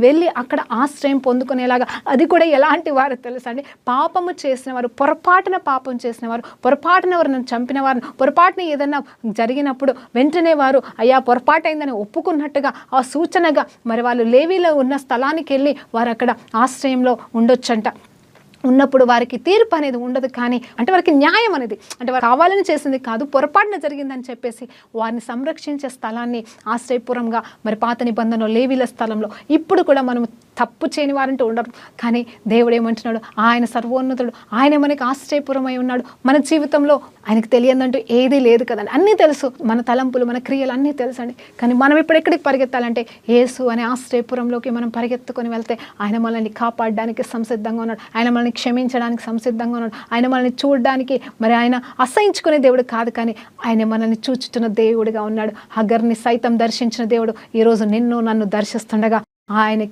వెళ్ళి అక్కడ ఆశ్రయం పొందుకునేలాగా, అది కూడా ఎలాంటి వారు తెలుసా అండి, పాపము చేసిన వారు, పొరపాటున పాపం చేసిన వారు, పొరపాటున ఎవరిని చంపిన వారు, పొరపాటున ఏదన్నా జరిగినప్పుడు వెంటనే వారు అయ్యా పొరపాటైందని ఒప్పుకున్నట్టుగా ఆ సూచనగా మరి వాళ్ళు లేవీలో ఉన్న స్థలానికి వెళ్ళి వారు అక్కడ ఆశ్రయంలో ఉండొచ్చంట. ఉన్నప్పుడు వారికి తీర్పు అనేది ఉండదు, కానీ అంటే వారికి న్యాయం అనేది, అంటే వారు కావాలని చేసింది కాదు, పొరపాటున జరిగిందని చెప్పేసి వారిని సంరక్షించే స్థలాన్ని ఆశ్రయపురంగా మరి పాత నిబంధనలో లేవీల స్థలంలో ఇప్పుడు కూడా మనం తప్పు చేయని వారంటూ ఉండరు. కానీ దేవుడు ఏమంటున్నాడు, ఆయన సర్వోన్నతుడు, ఆయన మనకి ఆశ్రయపురమై ఉన్నాడు. మన జీవితంలో ఆయనకు తెలియదంటూ ఏదీ లేదు కదండి, అన్నీ తెలుసు, మన తలంపులు మన క్రియలు అన్నీ తెలుసండి. కానీ మనం ఇప్పుడు ఎక్కడికి పరిగెత్తాలంటే యేసు అనే ఆశ్రయపురంలోకి మనం పరిగెత్తుకొని వెళ్తే ఆయన మనల్ని కాపాడడానికి సంసిద్ధంగా ఉన్నాడు, ఆయన మనల్ని క్షమించడానికి సంసిద్ధంగా ఉన్నాడు, ఆయన మనల్ని చూడడానికి మరి ఆయన అసహించుకునే దేవుడు కాదు, కానీ ఆయన మనల్ని చూచుతున్న దేవుడిగా ఉన్నాడు. హగర్ని సైతం దర్శించిన దేవుడు ఈరోజు నిన్ను నన్ను దర్శిస్తుండగా ఆయనకి